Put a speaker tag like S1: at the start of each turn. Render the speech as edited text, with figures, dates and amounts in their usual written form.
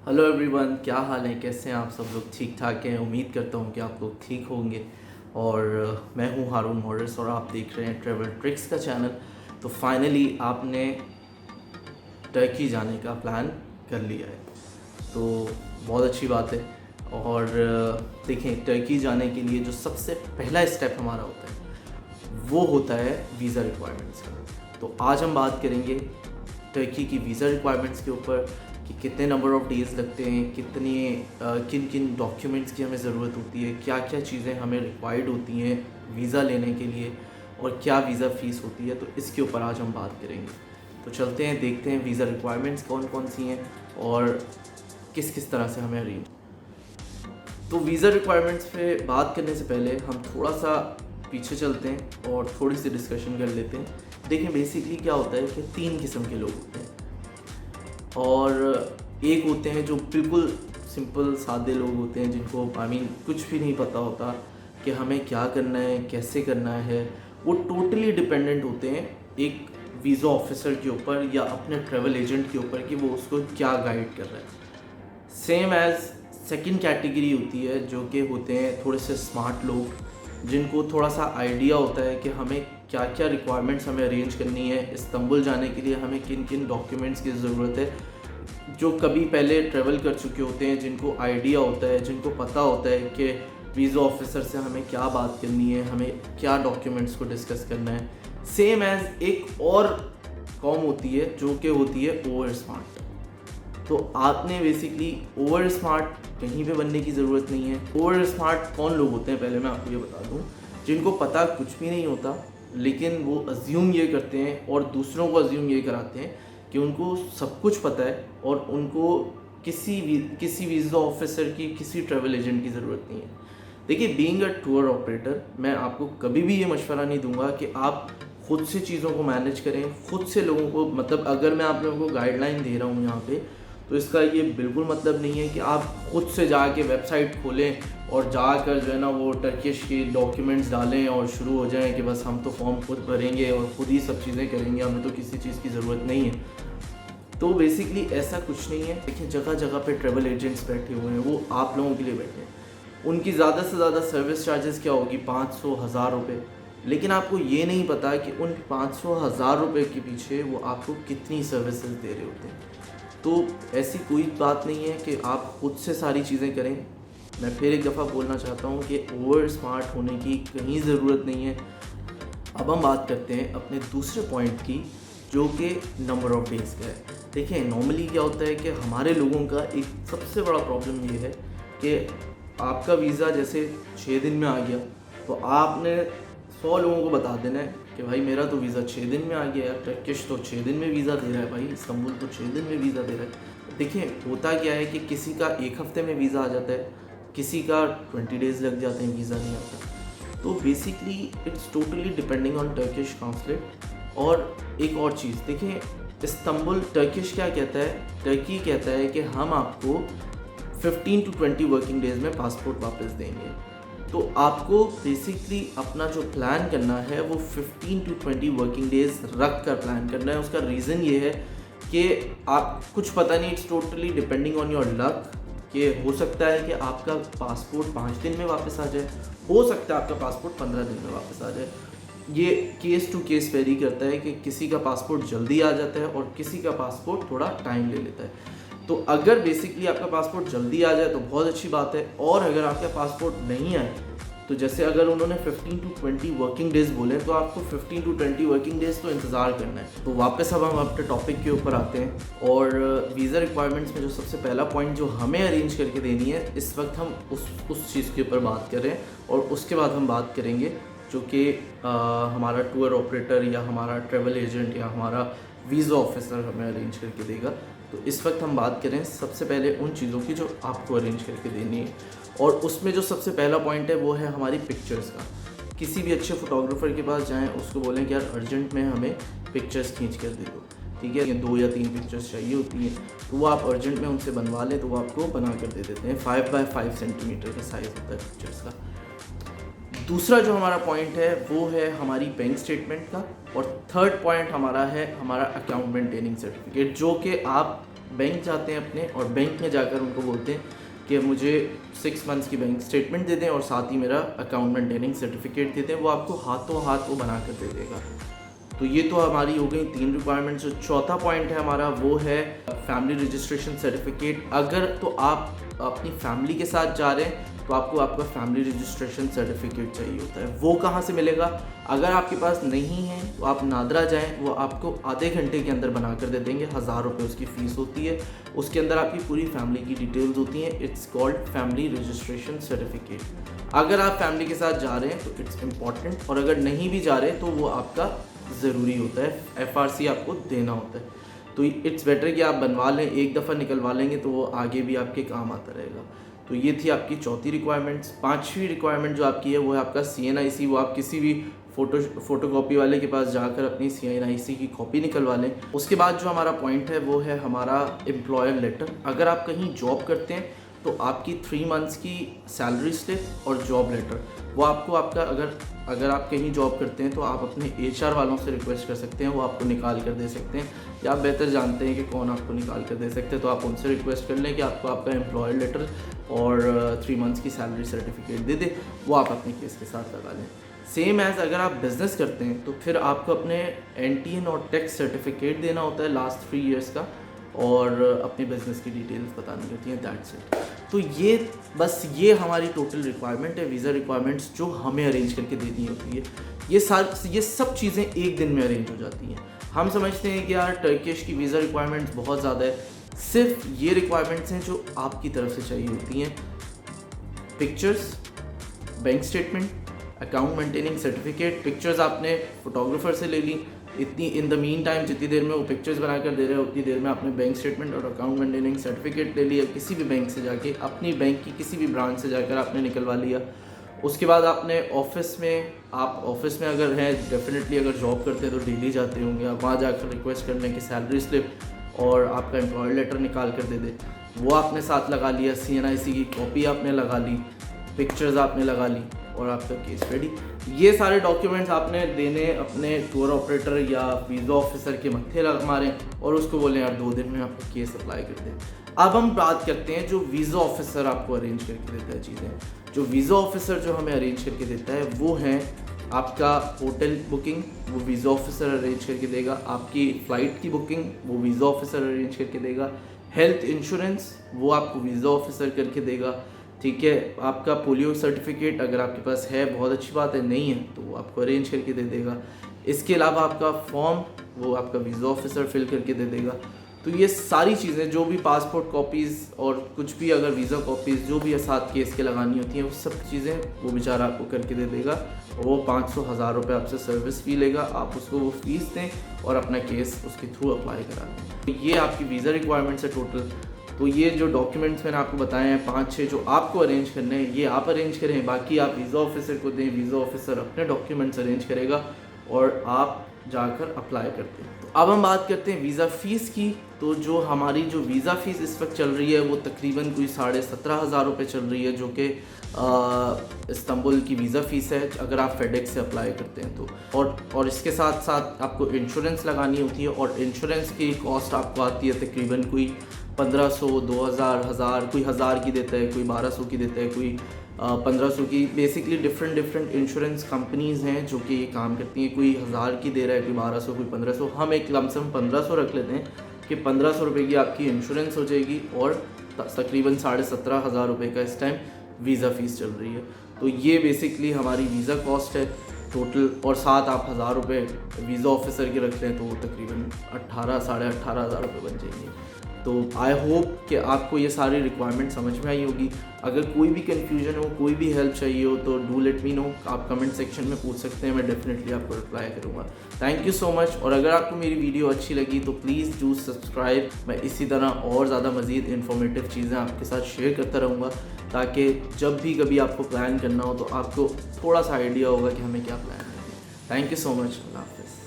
S1: Hello everyone, क्या हाल है? कैसे हैं आप सब लोग? ठीक ठाक हैं? उम्मीद करता हूँ कि आप लोग ठीक होंगे। और मैं हूँ हारून मॉरिस और आप देख रहे हैं ट्रैवल ट्रिक्स का चैनल। तो फाइनली आपने टर्की जाने का प्लान कर लिया है, तो बहुत अच्छी बात है। और देखें, टर्की जाने के लिए जो सबसे पहला स्टेप हमारा होता है वो होता है वीज़ा रिक्वायरमेंट्स का। तो आज हम बात करेंगे टर्की की वीज़ा रिक्वायरमेंट्स के ऊपर कि कितने नंबर ऑफ़ डेज़ लगते हैं, किन किन डॉक्यूमेंट्स की हमें ज़रूरत होती है, क्या क्या चीज़ें हमें रिक्वायर्ड होती हैं वीज़ा लेने के लिए, और क्या वीज़ा फ़ीस होती है। तो इसके ऊपर आज हम बात करेंगे। तो चलते हैं, देखते हैं वीज़ा रिक्वायरमेंट्स कौन कौन सी हैं और किस किस तरह से हमें अरेंज। तो वीज़ा रिक्वायरमेंट्स पे बात करने से पहले हम थोड़ा सा पीछे चलते हैं और थोड़ी सी डिस्कशन कर लेते हैं। देखें, बेसिकली क्या होता है कि 3 किस्म के लोग होते हैं। और एक होते हैं जो बिल्कुल सिंपल सादे लोग होते हैं, जिनको कुछ भी नहीं पता होता कि हमें क्या करना है, कैसे करना है। वो टोटली डिपेंडेंट होते हैं एक वीज़ा ऑफिसर के ऊपर या अपने ट्रैवल एजेंट के ऊपर कि वो उसको क्या गाइड कर रहा है। सेम एज़ सेकंड कैटेगरी होती है जो कि होते हैं थोड़े से स्मार्ट लोग, जिनको थोड़ा सा आइडिया होता है कि हमें क्या क्या रिक्वायरमेंट्स हमें अरेंज करनी है, इस्तांबुल जाने के लिए हमें किन किन डॉक्यूमेंट्स की ज़रूरत है, जो कभी पहले ट्रैवल कर चुके होते हैं, जिनको आइडिया होता है, जिनको पता होता है कि वीज़ा ऑफिसर से हमें क्या बात करनी है, हमें क्या डॉक्यूमेंट्स को डिस्कस करना है। सेम एज़ एक और कॉम होती है जो कि होती है ओवर स्मार्ट। तो आपने बेसिकली ओवर स्मार्ट कहीं पे बनने की ज़रूरत नहीं है। ओवर स्मार्ट कौन लोग होते हैं, पहले मैं आपको ये बता दूं, जिनको पता कुछ भी नहीं होता, लेकिन वो अज्यूम ये करते हैं और दूसरों को अज्यूम ये कराते हैं कि उनको सब कुछ पता है और उनको किसी वीज़ा ऑफिसर की, किसी ट्रैवल एजेंट की ज़रूरत नहीं है। देखिए, बीइंग अ टूर ऑपरेटर, मैं आपको कभी भी ये मशवरा नहीं दूंगा कि आप खुद से चीज़ों को मैनेज करें, खुद से लोगों को, मतलब अगर मैं आप लोगों को गाइडलाइन दे रहा हूँ यहाँ पे, तो इसका ये बिल्कुल मतलब नहीं है कि आप खुद से जाके वेबसाइट खोलें और जाकर जो है ना वो टर्किश के डॉक्यूमेंट्स डालें और शुरू हो जाएं कि बस हम तो फॉर्म खुद भरेंगे और खुद ही सब चीज़ें करेंगे, हमें तो किसी चीज़ की ज़रूरत नहीं है। तो बेसिकली ऐसा कुछ नहीं है। देखिए, जगह जगह पे ट्रैवल एजेंट्स बैठे हुए हैं, वो आप लोगों के लिए बैठे हैं। उनकी ज़्यादा से ज़्यादा सर्विस चार्जेस क्या होगी, 500-1000 रुपये। लेकिन आपको ये नहीं पता कि उन 500-1000 रुपये के पीछे वो आपको कितनी सर्विसेज दे रहे होते हैं। तो ऐसी कोई बात नहीं है कि आप खुद से सारी चीज़ें करें। मैं फिर एक दफ़ा बोलना चाहता हूँ कि ओवर स्मार्ट होने की कहीं ज़रूरत नहीं है। अब हम बात करते हैं अपने दूसरे पॉइंट की, जो कि नंबर ऑफ़ डेज़ का है। देखिए, नॉर्मली क्या होता है कि हमारे लोगों का एक सबसे बड़ा प्रॉब्लम ये है कि आपका वीज़ा जैसे 6 दिन में आ गया, तो आपने 100 लोगों को बता देना है कि भाई मेरा तो वीज़ा 6 दिन में आ गया यार, टर्किश तो 6 दिन में वीज़ा दे रहा है, भाई इस्तांबुल तो 6 दिन में वीज़ा दे रहा है। देखिए, होता क्या है कि किसी का 1 हफ़्ते में वीज़ा आ जाता है, किसी का 20 डेज़ लग जाते हैं, वीज़ा नहीं आता। तो basically it's totally depending on Turkish consulate. और एक और चीज़ देखिए, इस्तांबुल टर्किश क्या कहता है, टर्की कहता है कि हम आपको 15 to 20 वर्किंग डेज़ में पासपोर्ट वापस देंगे। तो आपको बेसिकली अपना जो प्लान करना है वो 15 to 20 वर्किंग डेज़ रख कर प्लान करना है। उसका रीज़न ये है कि आप कुछ पता नहीं, it's totally depending on your luck, कि हो सकता है कि आपका पासपोर्ट 5 दिन में वापस आ जाए, हो सकता है आपका पासपोर्ट 15 दिन में वापस आ जाए। ये केस टू केस वेरी करता है कि किसी का पासपोर्ट जल्दी आ जाता है और किसी का पासपोर्ट थोड़ा टाइम ले लेता है। तो अगर बेसिकली आपका पासपोर्ट जल्दी आ जाए तो बहुत अच्छी बात है, और अगर आपका पासपोर्ट नहीं आए, तो जैसे अगर उन्होंने 15 to 20 वर्किंग डेज़ बोले, तो आपको 15 to 20 वर्किंग डेज़ तो इंतज़ार करना है। तो वापस अब हम अपने टॉपिक के ऊपर आते हैं, और वीज़ा रिक्वायरमेंट्स में जो सबसे पहला पॉइंट जो हमें अरेंज करके देनी है, इस वक्त हम उस चीज़ के ऊपर बात कर रहे हैं, और उसके बाद हम बात करेंगे जो कि हमारा टूर ऑपरेटर या हमारा ट्रैवल एजेंट या हमारा वीज़ा ऑफिसर हमें अरेंज करके देगा। तो इस वक्त हम बात करें सबसे पहले उन चीज़ों की जो आपको अरेंज करके देनी है, और उसमें जो सबसे पहला पॉइंट है वो है हमारी पिक्चर्स का। किसी भी अच्छे फोटोग्राफर के पास जाएं, उसको बोलें कि यार अर्जेंट में हमें पिक्चर्स खींच कर दे दो, ठीक है, ये 2 या 3 पिक्चर्स चाहिए होती हैं, तो वो आप अर्जेंट में उनसे बनवा लें, तो वो आपको बना कर दे देते हैं। 5 by 5 सेंटीमीटर का साइज़ होता है पिक्चर्स का। दूसरा जो हमारा पॉइंट है वो है हमारी बैंक स्टेटमेंट का, और थर्ड पॉइंट हमारा है हमारा अकाउंट मेंटेनिंग सर्टिफिकेट, जो कि आप बैंक जाते हैं अपने और बैंक में जाकर उनको बोलते हैं कि मुझे 6 मंथ्स की बैंक स्टेटमेंट दे दें और साथ ही मेरा अकाउंट मेंटेनिंग सर्टिफिकेट दे दें, वो आपको हाथों हाथ वो बना कर दे देगा। तो ये तो हमारी हो गई 3 रिक्वायरमेंट्स। जो चौथा पॉइंट है हमारा वो है फैमिली रजिस्ट्रेशन सर्टिफिकेट। अगर तो आप अपनी फैमिली के साथ जा रहे हैं तो आपको आपका फैमिली रजिस्ट्रेशन सर्टिफिकेट चाहिए होता है। वो कहाँ से मिलेगा? अगर आपके पास नहीं है तो आप नादरा जाएं, वो आपको आधे घंटे के अंदर बना कर दे देंगे। 1000 रुपये उसकी फ़ीस होती है, उसके अंदर आपकी पूरी फैमिली की डिटेल्स होती हैं। It's called family registration certificate. अगर आप फैमिली के साथ जा रहे हैं तो इट्स इम्पॉर्टेंट, और अगर नहीं भी जा रहे तो वो आपका ज़रूरी होता है, FRC आपको देना होता है। तो इट्स बेटर कि आप बनवा लें, एक दफ़ा निकलवा लेंगे तो वो आगे भी आपके काम आता रहेगा। तो ये थी आपकी चौथी रिक्वायरमेंट्स। पांचवी रिक्वायरमेंट जो आपकी है वो है आपका CNIC। वो आप किसी भी फोटोकॉपी वाले के पास जाकर अपनी CNIC की कॉपी निकलवा लें। उसके बाद जो हमारा पॉइंट है वो है हमारा एम्प्लॉयर लेटर। अगर आप कहीं जॉब करते हैं तो आपकी 3 मंथ्स की सैलरी स्लिप और जॉब लेटर वो आपको आपका अगर आप कहीं जॉब करते हैं तो आप अपने HR वालों से रिक्वेस्ट कर सकते हैं, वो आपको निकाल कर दे सकते हैं, या आप बेहतर जानते हैं कि कौन आपको निकाल कर दे सकते हैं, तो आप उनसे रिक्वेस्ट कर लें कि आपको आपका एम्प्लॉयर लेटर और 3 मंथ्स की सैलरी सर्टिफिकेट दे दे। वो आप अपने केस के साथ लगा लें। सेम एज़ अगर आप बिज़नेस करते हैं तो फिर आपको अपने NTN और टैक्स सर्टिफिकेट देना होता है लास्ट 3 ईयर्स का, और अपने बिज़नेस की डिटेल्स बतानी होती हैं। That's it. तो ये हमारी टोटल रिक्वायरमेंट है, वीज़ा रिक्वायरमेंट्स जो हमें अरेंज करके देनी होती है। ये सब चीज़ें एक दिन में अरेंज हो जाती हैं। हम समझते हैं कि यार टर्किश की वीज़ा रिक्वायरमेंट्स बहुत ज़्यादा है, सिर्फ ये रिक्वायरमेंट्स हैं जो आपकी तरफ से चाहिए होती हैं। Pictures, bank statement, account maintaining certificate. Pictures आपने फोटोग्राफर से ले ली, इतनी इन द मीन टाइम जितनी देर में वो पिक्चर्स बना कर दे रहे हो उतनी देर में आपने बैंक स्टेटमेंट और अकाउंट मेंटेनिंग सर्टिफिकेट ले लिया। किसी भी बैंक से जाके, अपनी बैंक की किसी भी ब्रांच से जाकर आपने निकलवा लिया। उसके बाद आपने ऑफिस में अगर हैं, डेफिनेटली अगर जॉब करते हैं तो डेली जाते होंगे, आप वहाँ जाकर रिक्वेस्ट कर लें कि सैलरी स्लिप और आपका एम्प्लॉयर लेटर निकाल कर दे दे, वो आपने साथ लगा लिया। CNIC की कॉपी आपने लगा ली, पिक्चर्स आपने लगा ली और आपका केस रेडी। ये सारे डॉक्यूमेंट्स आपने देने अपने टूर ऑपरेटर या वीज़ा ऑफिसर के मत्थे मारें और उसको बोलें यार 2 दिन में आपका केस अप्लाई कर दें। अब हम बात करते हैं जो वीज़ा ऑफिसर आपको अरेंज करके देता है चीज़ें। जो वीज़ा ऑफिसर जो हमें अरेंज करके देता है वो है आपका होटल बुकिंग, वो वीज़ा ऑफिसर अरेंज करके देगा। आपकी फ़्लाइट की बुकिंग वो वीज़ा ऑफिसर अरेंज करके देगा। हेल्थ इंश्योरेंस वो आपको वीज़ा ऑफिसर करके देगा। ठीक है, आपका पोलियो सर्टिफिकेट अगर आपके पास है बहुत अच्छी बात है, नहीं है तो वो आपको अरेंज करके दे देगा। इसके अलावा आपका फॉर्म वो आपका वीज़ा ऑफिसर फिल करके दे देगा। तो ये सारी चीज़ें जो भी पासपोर्ट कॉपीज़ और कुछ भी अगर वीज़ा कॉपीज़ जो भी साथ केस के लगानी होती हैं वो सब चीज़ें वो बेचारा आपको करके दे देगा। और वो 500-1000 रुपये आपसे सर्विस फ़ी लेगा, आप उसको वो फ़ीस दें और अपना केस उसके थ्रू अप्लाई करा दें। तो ये आपकी वीज़ा रिक्वायरमेंट्स है टोटल। तो ये जो डॉक्यूमेंट्स मैंने आपको बताए हैं 5-6 जो आपको अरेंज करने हैं, ये आप अरेंज करें, बाकी आप वीज़ा ऑफिसर को दें, वीज़ा ऑफिसर अपने डॉक्यूमेंट्स अरेंज करेगा और आप जाकर अप्लाई करते हैं। तो अब हम बात करते हैं वीज़ा फ़ीस की। तो जो हमारी जो वीज़ा फ़ीस इस वक्त चल रही है वो तकरीबन कोई 17,500 रुपये चल रही है, जो कि इस्तांबुल की वीज़ा फ़ीस है अगर आप फेडेक्स से अप्लाई करते हैं तो। और इसके साथ साथ आपको इंश्योरेंस लगानी होती है, और इंश्योरेंस की कॉस्ट आपको आती है तकरीबन कोई 1500, 2000, 1000, कोई 1000 की देता है, कोई 1200 की देता है, कोई 1500 की। बेसिकली डिफरेंट इंश्योरेंस कंपनीज़ हैं जो कि ये काम करती हैं। कोई 1000 की दे रहा है, कोई 1200, कोई 1500। हम एक लमसम 1500 रख लेते हैं कि 1500 रुपये की आपकी इंश्योरेंस हो जाएगी, और तकरीबन 17,500 रुपये का इस टाइम वीज़ा फ़ीस चल रही है। तो ये बेसिकली हमारी वीज़ा कॉस्ट है टोटल, और साथ आप 1000 रुपये वीज़ा ऑफिसर के रख लें तो वो तकरीबन 18,500 रुपये बन जाएंगे। तो आई होप कि आपको ये सारी रिक्वायरमेंट समझ में आई होगी। अगर कोई भी कन्फ्यूजन हो, कोई भी हेल्प चाहिए हो तो डू लेट मी नो। आप कमेंट सेक्शन में पूछ सकते हैं, मैं डेफिनेटली आपको रिप्लाई करूँगा। Thank you so much. और अगर आपको मेरी वीडियो अच्छी लगी तो प्लीज़ डू सब्सक्राइब। मैं इसी तरह और ज़्यादा मज़ीद इन्फॉर्मेटिव चीज़ें आपके साथ शेयर करता रहूँगा, ताकि जब भी कभी आपको प्लान करना हो तो आपको थोड़ा सा आइडिया होगा कि हमें क्या प्लान करना है। Thank you so much. अल्लाह हाफ़िज़।